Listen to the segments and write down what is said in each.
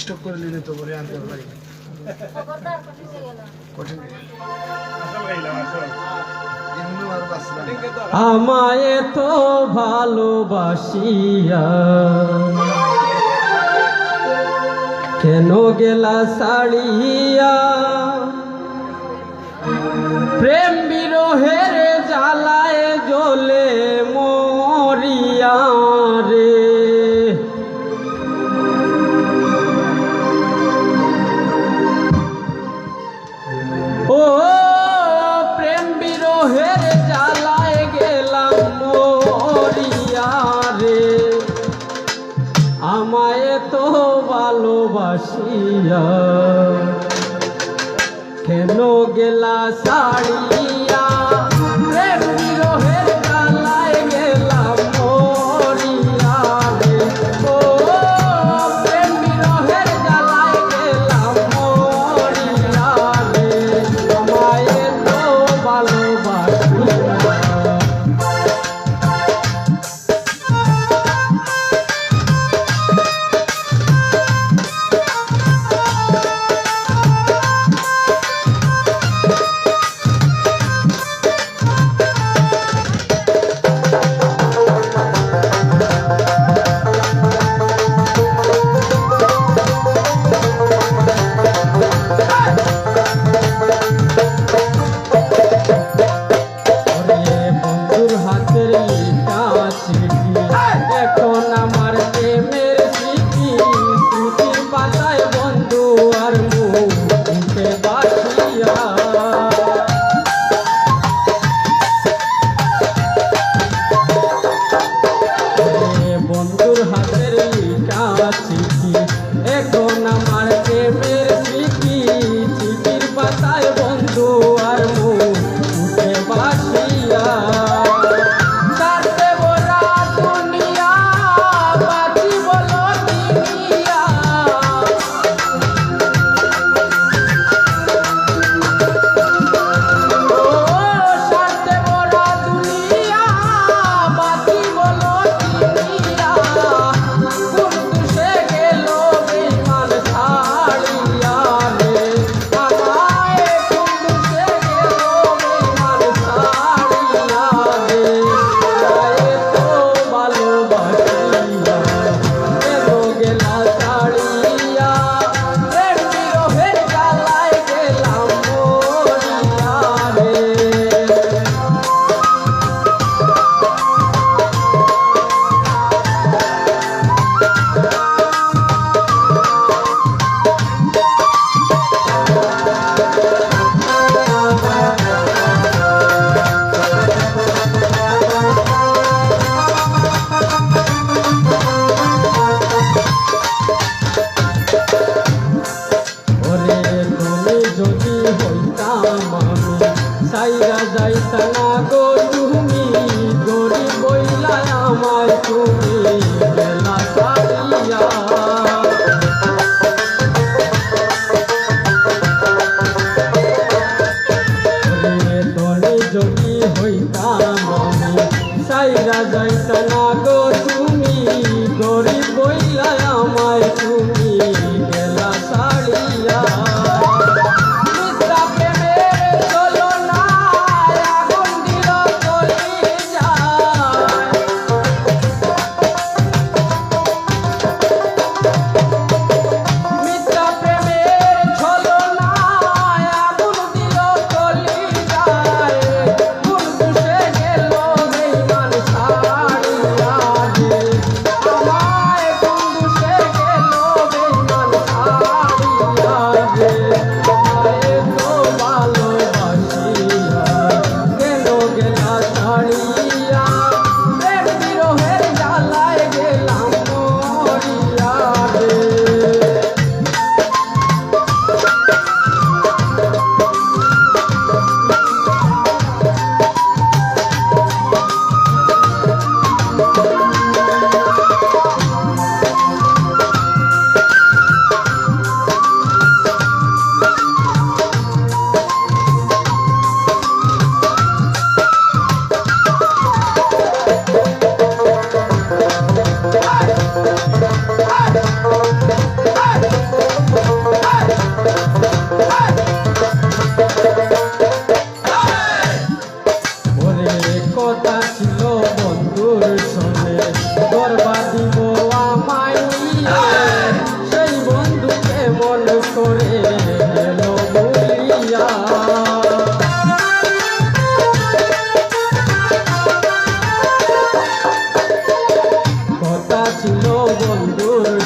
Stock করে নিলে তো বলে আনতে পারি কঠিন আমায় তো ভালোবাসিয়া কেন গেলা সাড়িয়া প্রেম বিরহের জ্বালায় জ্বলে মরিয়া রে ও প্রেম বিরহের জ্বালায় গেলাম মরিয়া রে আমায় তো ভালোবাসিয়া কেন গেলা সাড়িয়া প্রেম বিরহের জ্বালায় গেলাম মরিয়া রে ও প্রেম বিরহের জ্বালায় গেলাম মরিয়া রে আমায় তো ভালোবাসিয়া এখন আমার প্রেমের স্মৃতি স্মৃতির পাতায় বন্ধু আর মুখে বাসিয়া বন্ধুর হাতের লিখা চিঠি এখন আমার প্রেমের স্মৃতি চিঠির পাতায় বন্ধু আর মুখে বাসিয়া ছাড়িয়া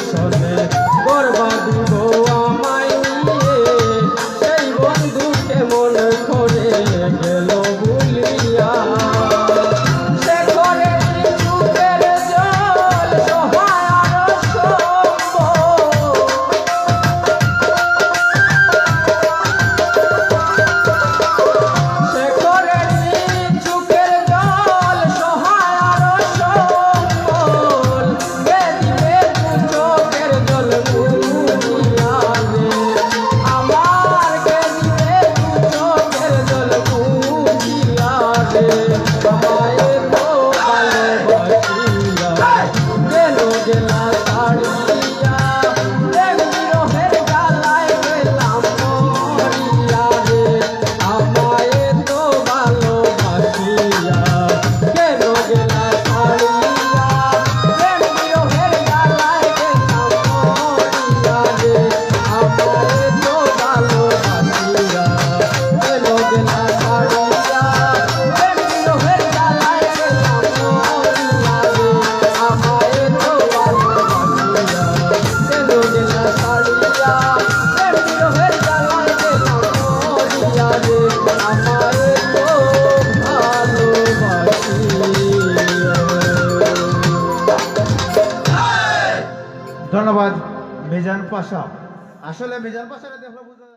সনে করবা দিব আমায় নিয়ে সেই বন্ধু কেমন করে গেল ভুলিয়া সে করে চুপের জল সহায় আর সম্ভব সে করে চুপের জল সহায় আর সম্বল কে দিবে দু চোখের জল মুছিয়া রে আমার কে দিবে দু চোখের জল মুছিয়া রে আমায় তো ভালোবাসিয়া কেন গেলা ছাড়িয়া প্রেম বিরহের জ্বালায় গেলাম মরিয়া রে আমায় তো ভালোবাসিয়া কেন গেলা ছাড়িয়া প্রেম বিরহের জ্বালায় গেলাম মরিয়া রে আমায় তো ভালোবাসিয়া কেন গেলা ছাড়িয়া প্রেম বিরহের জ্বালায় গেলাম মরিয়া রে আমায় তো ভালোবাসিয়া কেন গেলা ছাড়িয়া প্রেম বিরহের জ্বালায় গেলাম মরিয়া রে আমায় তো ভালোবাসিয়া। ধন্যবাদ মিজান পাশা। আসলে মিজান পাশা দেখলো বুঝা